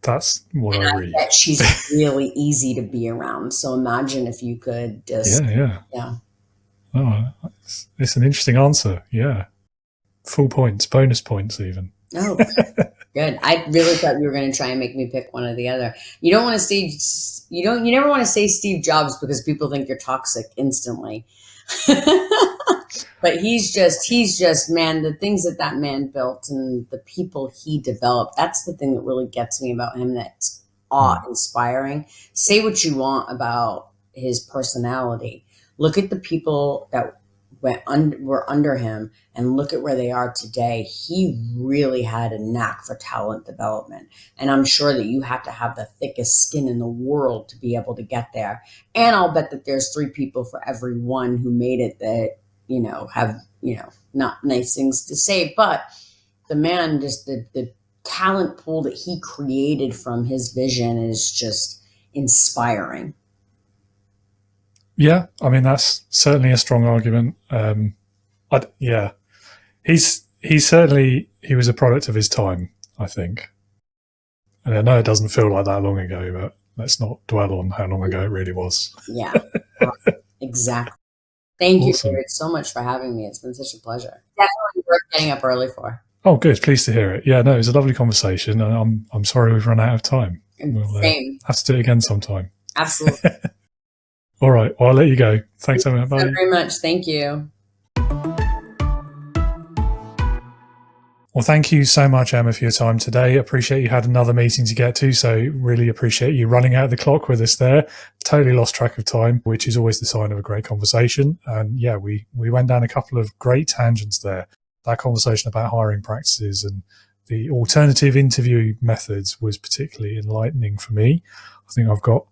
that's what I read. Bet she's really easy to be around. So imagine if you could just... Yeah. Oh, it's an interesting answer. Yeah. Full points, bonus points even. Oh, good. I really thought you were going to try and make me pick one or the other. You don't want to say... You never want to say Steve Jobs because people think you're toxic instantly. But he's just, man, the things that man built and the people he developed, that's the thing that really gets me about him. That's awe-inspiring. Say what you want about his personality. Look at the people that were under him and look at where they are today. He really had a knack for talent development. And I'm sure that you have to have the thickest skin in the world to be able to get there. And I'll bet that there's 3 people for every one who made it that, have, not nice things to say, but the man, just the talent pool that he created from his vision is just inspiring. Yeah, I mean, that's certainly a strong argument. He was a product of his time, I think. And I know it doesn't feel like that long ago, but let's not dwell on how long ago it really was. Yeah, exactly. Thank you, David, so much for having me. It's been such a pleasure. Definitely worth getting up early for. Oh, good. Pleased to hear it. Yeah, no, it was a lovely conversation, and I'm sorry we've run out of time. We'll have to do it again sometime. Absolutely. All right. Well, I'll let you go. Thanks, Emma. Bye. Thank you very much. Thank you. Well, thank you so much, Emma, for your time today. Appreciate you had another meeting to get to, so really appreciate you running out of the clock with us there. Totally lost track of time, which is always the sign of a great conversation. And yeah, we went down a couple of great tangents there. That conversation about hiring practices and the alternative interview methods was particularly enlightening for me. I think I've got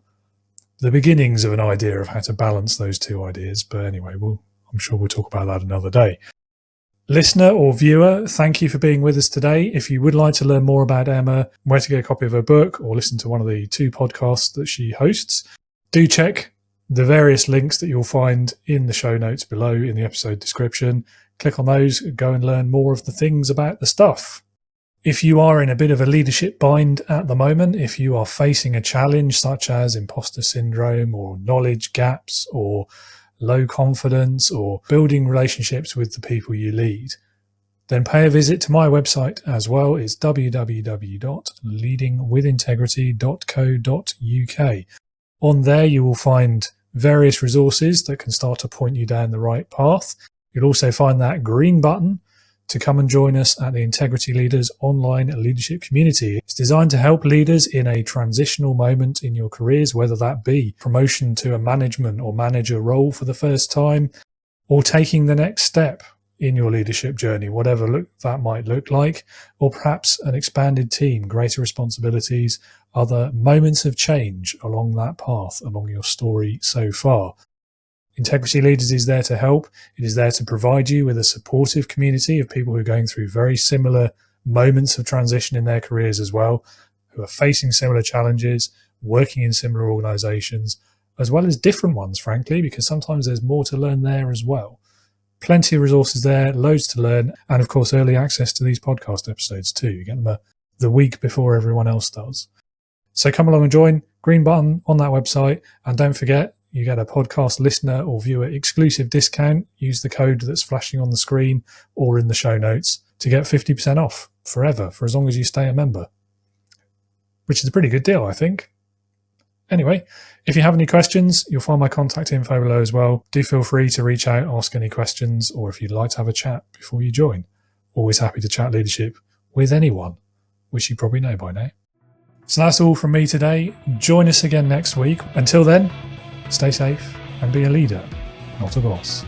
the beginnings of an idea of how to balance those two ideas. But anyway, I'm sure we'll talk about that another day. Listener or viewer, thank you for being with us today. If you would like to learn more about Emma, where to get a copy of her book, or listen to one of the 2 podcasts that she hosts, do check the various links that you'll find in the show notes below in the episode description. Click on those, go and learn more of the things about the stuff. If you are in a bit of a leadership bind at the moment, if you are facing a challenge such as imposter syndrome or knowledge gaps or low confidence or building relationships with the people you lead, then pay a visit to my website as well. It's www.leadingwithintegrity.co.uk. On there, you will find various resources that can start to point you down the right path. You'll also find that green button to come and join us at the Integrity Leaders online leadership community. It's designed to help leaders in a transitional moment in your careers, whether that be promotion to a management or manager role for the first time, or taking the next step in your leadership journey, whatever that might look like, or perhaps an expanded team, greater responsibilities, other moments of change along that path, along your story so far. Integrity Leaders is there to help. It is there to provide you with a supportive community of people who are going through very similar moments of transition in their careers as well, who are facing similar challenges, working in similar organizations, as well as different ones, frankly, because sometimes there's more to learn there as well. Plenty of resources there, loads to learn, and of course, early access to these podcast episodes too. You get them the week before everyone else does. So come along and join. Green button on that website. And don't forget, you get a podcast listener or viewer exclusive discount. Use the code that's flashing on the screen or in the show notes to get 50% off forever, for as long as you stay a member, which is a pretty good deal, I think. Anyway, if you have any questions, you'll find my contact info below as well. Do feel free to reach out, ask any questions, or if you'd like to have a chat before you join. Always happy to chat leadership with anyone, which you probably know by now. So that's all from me today. Join us again next week. Until then, stay safe and be a leader, not a boss.